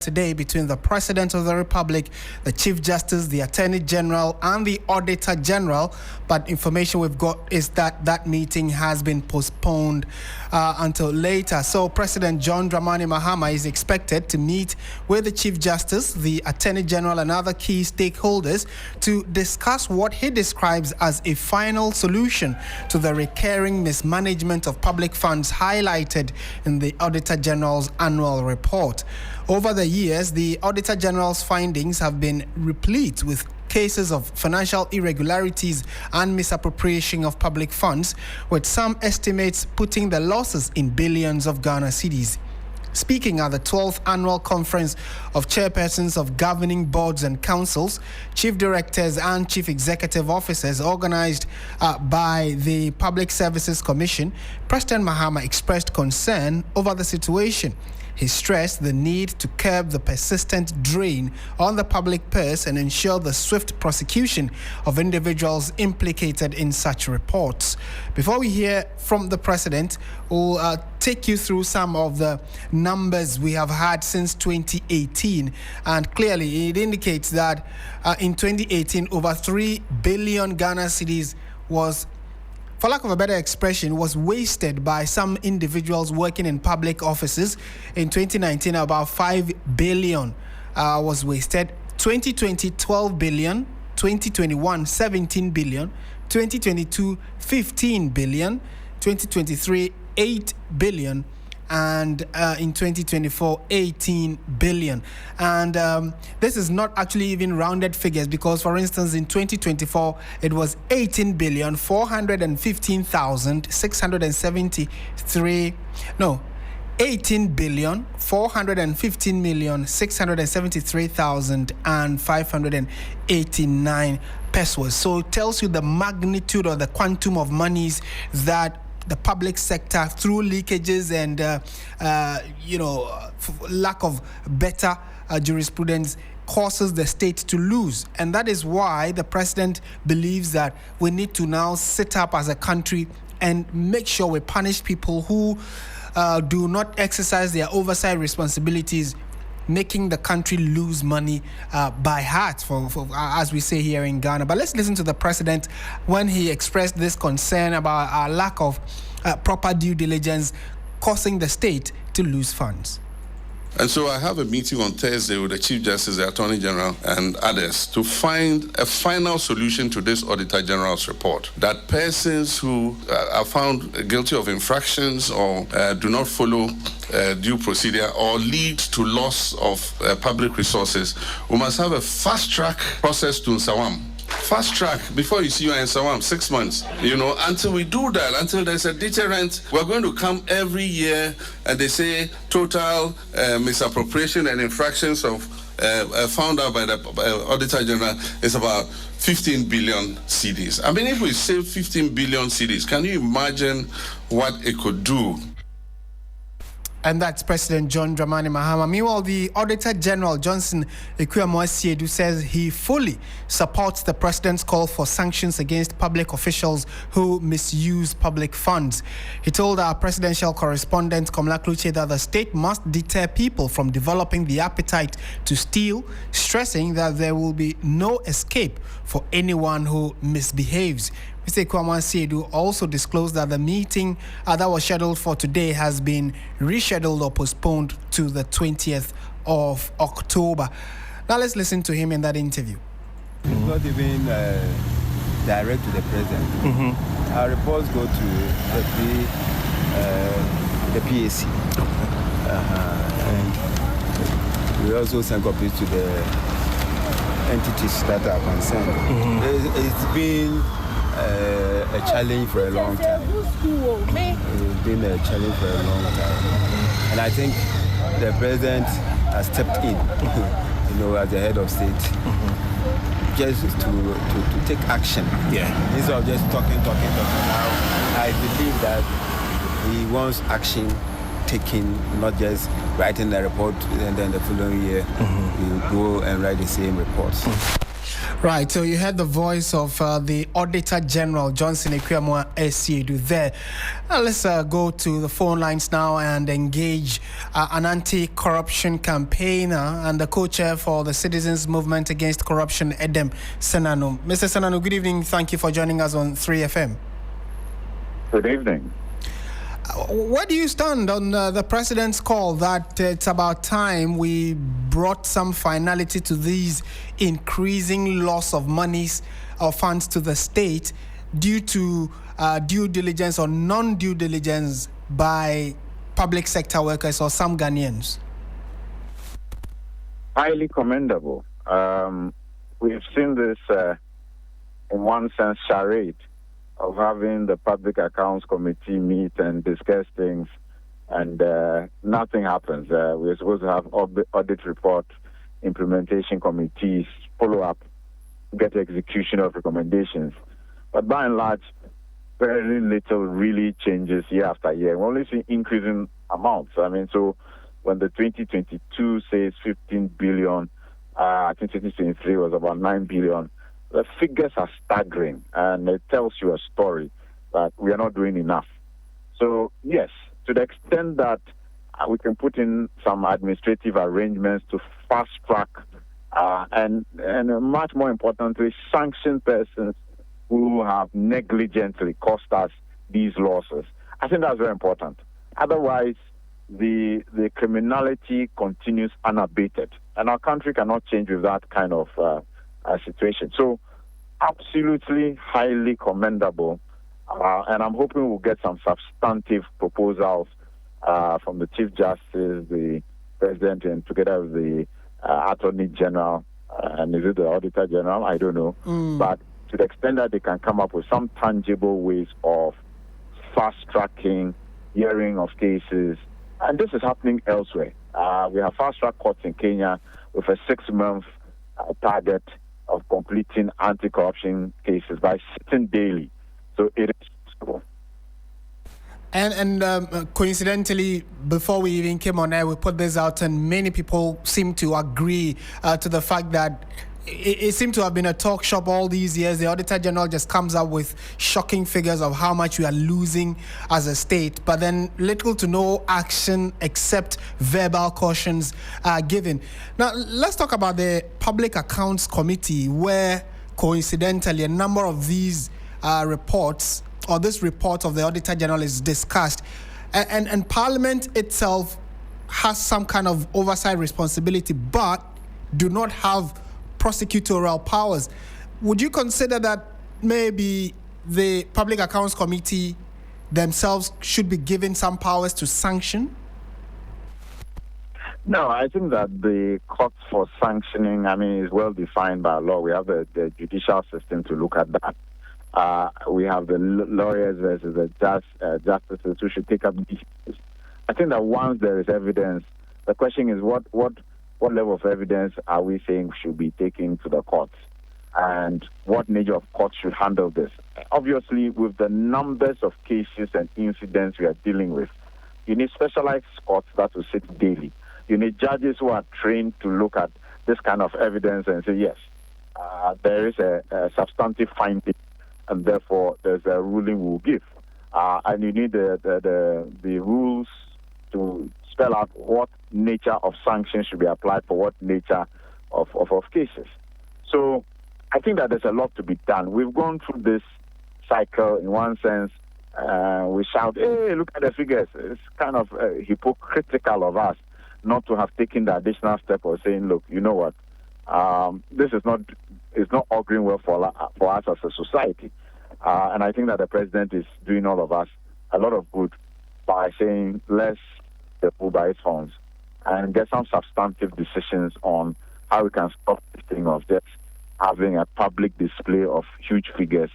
Today between the President of the Republic, the Chief Justice, the Attorney General and the Auditor General, but information we've got is that that meeting has been postponed until later. So President John Dramani Mahama is expected to meet with the Chief Justice, the Attorney General and other key stakeholders to discuss what he describes as a final solution to the recurring mismanagement of public funds highlighted in the Auditor General's annual report. Over the years, the Auditor General's findings have been replete with cases of financial irregularities and misappropriation of public funds, with some estimates putting the losses in billions of Ghana cedis. Speaking at the 12th Annual Conference of Chairpersons of Governing Boards and Councils, Chief Directors and Chief Executive Officers organized by the Public Services Commission, President Mahama expressed concern over the situation. He stressed the need to curb the persistent drain on the public purse and ensure the swift prosecution of individuals implicated in such reports. Before we hear from the President, we'll take you through some of the numbers we have had since 2018. And clearly, it indicates that in 2018, over 3 billion Ghana cedis was, for lack of a better expression, was wasted by some individuals working in public offices. In 2019, about 5 billion was wasted. 2020, 12 billion. 2021, 17 billion. 2022, 15 billion. 2023, 8 billion. And in 2024, 18 billion. And this is not actually even rounded figures because, for instance, in 2024, it was 18 billion, 415,673, no, 18 billion, 415,673,589 pesos. So it tells you the magnitude or the quantum of monies that the public sector, through leakages and lack of better jurisprudence, causes the state to lose. And that is why the president believes that we need to now sit up as a country and make sure we punish people who do not exercise their oversight responsibilities, making the country lose money by heart, for as we say here in Ghana. But let's listen to the president when he expressed this concern about our lack of proper due diligence causing the state to lose funds. And so I have a meeting on Thursday with the Chief Justice, the Attorney General, and others to find a final solution to this Auditor General's report, that persons who are found guilty of infractions or do not follow due procedure or lead to loss of public resources, we must have a fast-track process to Nsawam. Fast track, before you see you in Nsawam, 6 months. Until we do that, until there's a deterrent, we're going to come every year and they say total misappropriation and infractions of found out by the Auditor General is about 15 billion cedis. I mean, if we save 15 billion cedis, can you imagine what it could do? And that's President John Dramani Mahama. Meanwhile, the Auditor General, Johnson Akuamoah, Asiedu, says he fully supports the president's call for sanctions against public officials who misuse public funds. He told our presidential correspondent, Komla Kluche, that the state must deter people from developing the appetite to steal, stressing that there will be no escape for anyone who misbehaves. Mr. Akuamoah Asiedu also disclosed that the meeting that was scheduled for today has been rescheduled or postponed to the 20th of October. Now let's listen to him in that interview. It's not even direct to the president. Mm-hmm. Our reports go to the PAC. And we also send copies to the entities that are concerned. Mm-hmm. It's been a challenge for a long time. It's been a challenge for a long time. And I think the president has stepped in, as the head of state, just to take action. Yeah. Instead of just talking. Now, I believe that he wants action taken, not just writing the report and then the following year, you go and write the same reports. Right, so you heard the voice of the Auditor General, Johnson Akuamoah Asiedu there. Let's go to the phone lines now and engage an anti-corruption campaigner and the co-chair for the Citizens Movement Against Corruption, Edem Senanu. Mr. Senanu, good evening. Thank you for joining us on 3FM. Good evening. Where do you stand on the president's call that it's about time we brought some finality to these increasing loss of monies or funds to the state due to due diligence or non-due diligence by public sector workers or some Ghanaians? Highly commendable. We've seen this, in one sense, charade of having the Public Accounts Committee meet and discuss things, and nothing happens. We're supposed to have audit report, implementation committees, follow up, get execution of recommendations. But by and large, very little really changes year after year. We only see increasing amounts. So when the 2022 says 15 billion, I think 2023 was about 9 billion. The figures are staggering, and it tells you a story that we are not doing enough. So, yes, to the extent that we can put in some administrative arrangements to fast-track and much more importantly, sanction persons who have negligently caused us these losses. I think that's very important. Otherwise, the criminality continues unabated, and our country cannot change with that kind of situation. So, absolutely highly commendable, and I'm hoping we'll get some substantive proposals from the Chief Justice, the President, and together with the Attorney General, and is it the Auditor General? I don't know. But to the extent that they can come up with some tangible ways of fast-tracking hearing of cases, and this is happening elsewhere. We have fast-track courts in Kenya with a 6-month target of completing anti-corruption cases by sitting daily. So it is possible. And coincidentally, before we even came on air, we put this out, and many people seem to agree to the fact that it seemed to have been a talk shop all these years. The Auditor General just comes up with shocking figures of how much we are losing as a state, but then little to no action except verbal cautions are given. Now, let's talk about the Public Accounts Committee, where coincidentally a number of these reports or this report of the Auditor General is discussed. And Parliament itself has some kind of oversight responsibility, but do not have prosecutorial powers. Would you consider that maybe the Public Accounts Committee themselves should be given some powers to sanction? No, I think that the courts for sanctioning, is well defined by law. We have the judicial system to look at that. We have the lawyers versus the justices who should take up these cases. I think that once there is evidence, the question is what level of evidence are we saying should be taken to the courts, and what nature of courts should handle this? Obviously, with the numbers of cases and incidents we are dealing with, you need specialized courts that will sit daily. You need judges who are trained to look at this kind of evidence and say, yes, there is a substantive finding, and therefore there's a ruling we'll give. And you need the rules to spell out what nature of sanctions should be applied for what nature of cases. So I think that there's a lot to be done. We've gone through this cycle in one sense. We shout, hey, look at the figures. It's kind of hypocritical of us not to have taken the additional step of saying, look, you know what, this is not auguring well for us as a society. And I think that the president is doing all of us a lot of good by saying, let's the pool by its horns and get some substantive decisions on how we can stop this thing of just having a public display of huge figures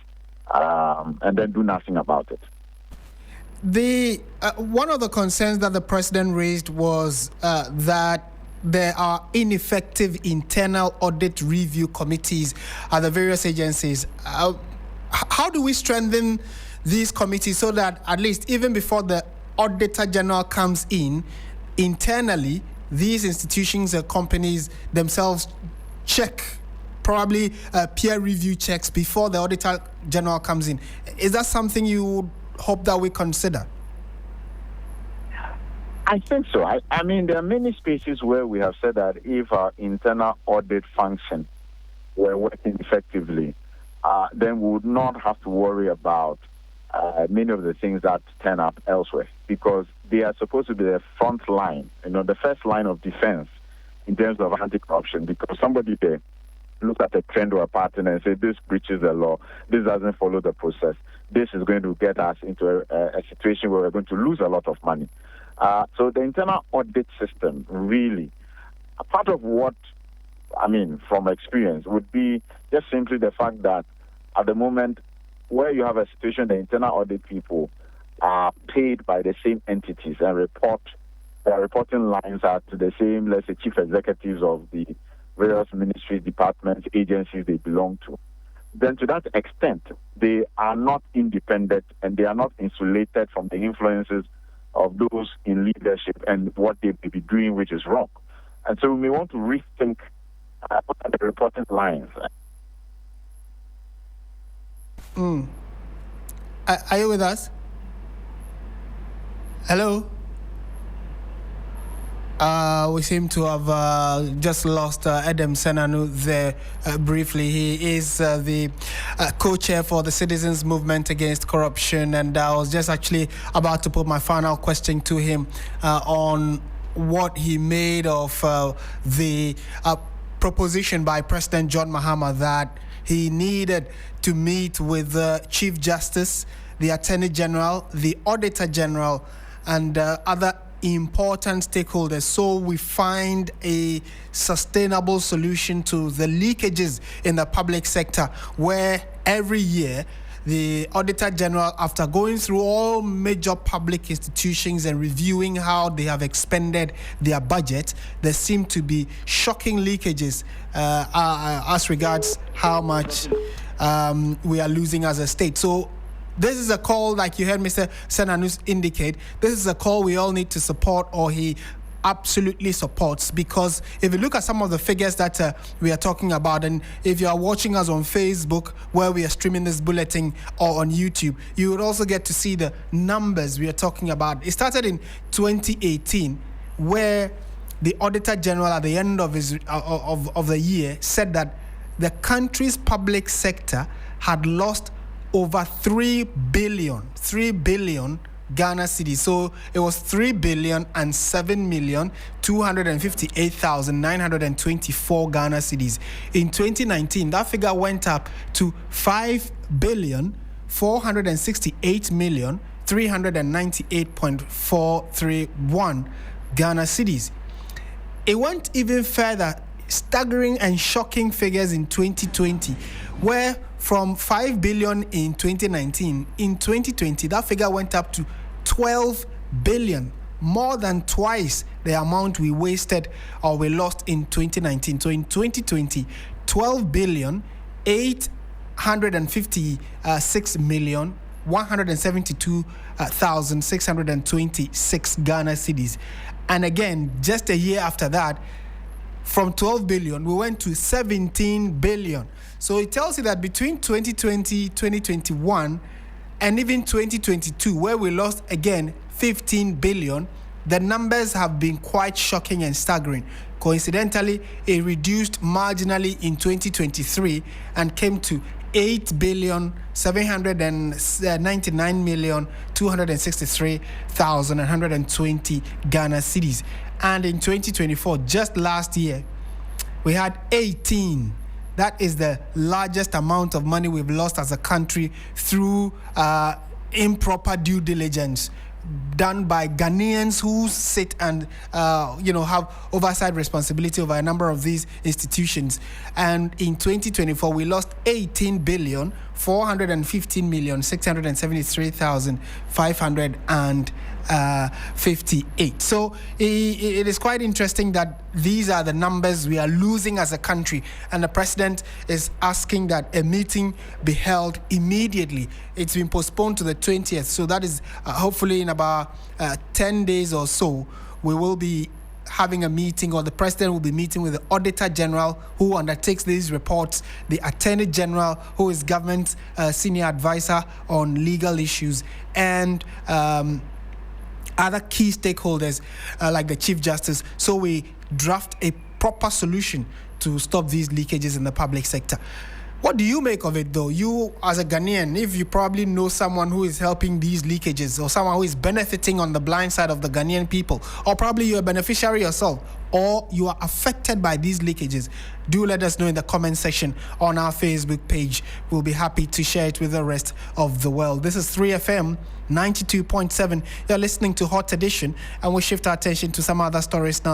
and then do nothing about it. The one of the concerns that the president raised was that there are ineffective internal audit review committees at the various agencies. How do we strengthen these committees so that at least even before the Auditor General comes in, internally, these institutions and companies themselves check probably peer review checks before the Auditor General comes in. Is that something you would hope that we consider? I think so. I mean, there are many spaces where we have said that if our internal audit function were working effectively, then we would not have to worry about many of the things that turn up elsewhere, because they are supposed to be the front line, the first line of defense in terms of anti-corruption, because somebody there look at a trend or a pattern and say, this breaches the law, this doesn't follow the process, this is going to get us into a situation where we're going to lose a lot of money. So the internal audit system, really, a part of what, I mean, from experience, would be just simply the fact that at the moment where you have a situation, the internal audit people are paid by the same entities and their reporting lines are to the same, let's say, chief executives of the various ministries, departments, agencies they belong to. Then to that extent, they are not independent and they are not insulated from the influences of those in leadership and what they may be doing, which is wrong. And so we may want to rethink the reporting lines. Are you with us? Hello? We seem to have just lost Adam Senanu there briefly. He is the co-chair for the Citizens Movement Against Corruption, and I was just actually about to put my final question to him on what he made of the proposition by President John Mahama that he needed to meet with the Chief Justice, the Attorney General, the Auditor General, and other important stakeholders, so we find a sustainable solution to the leakages in the public sector, where every year the Auditor General, after going through all major public institutions and reviewing how they have expended their budget, there seem to be shocking leakages as regards how much we are losing as a state. So this is a call, like you heard Mr. Senanus indicate, this is a call we all need to support, or he absolutely supports, because if you look at some of the figures that we are talking about, and if you are watching us on Facebook where we are streaming this bulletin, or on YouTube, you would also get to see the numbers we are talking about. It started in 2018, where the Auditor General at the end of the year said that the country's public sector had lost over 3 billion Ghana cedis. So it was 3,007,258,924 Ghana cedis. In 2019, that figure went up to 5,468,398.431 Ghana cedis. It went even further, staggering and shocking figures in 2020, where from 5 billion in 2019, in 2020, that figure went up to 12 billion, more than twice the amount we wasted or we lost in 2019. So in 2020, 12 billion, 856,172,626 Ghana cedis. And again, just a year after that, from 12 billion, we went to 17 billion. So it tells you that between 2020, 2021, and even 2022, where we lost again 15 billion, the numbers have been quite shocking and staggering. Coincidentally, it reduced marginally in 2023 and came to 8,799,263,120 Ghana cedis. And in 2024, just last year, we had 18. That is the largest amount of money we've lost as a country through improper due diligence done by Ghanaians who sit and have oversight responsibility over a number of these institutions. And in 2024, we lost 18,415,673,558. So it is quite interesting that these are the numbers we are losing as a country, and the president is asking that a meeting be held immediately. It's been postponed to the 20th, so that is hopefully in about 10 days or so we will be having a meeting, or the president will be meeting with the Auditor General, who undertakes these reports, the Attorney General, who is government senior advisor on legal issues, and other key stakeholders like the Chief Justice. So we draft a proper solution to stop these leakages in the public sector. What do you make of it, though? You, as a Ghanaian, if you probably know someone who is helping these leakages, or someone who is benefiting on the blind side of the Ghanaian people, or probably you're a beneficiary yourself, or you are affected by these leakages, do let us know in the comment section on our Facebook page. We'll be happy to share it with the rest of the world. This is 3FM 92.7. You're listening to Hot Edition, and we'll shift our attention to some other stories now.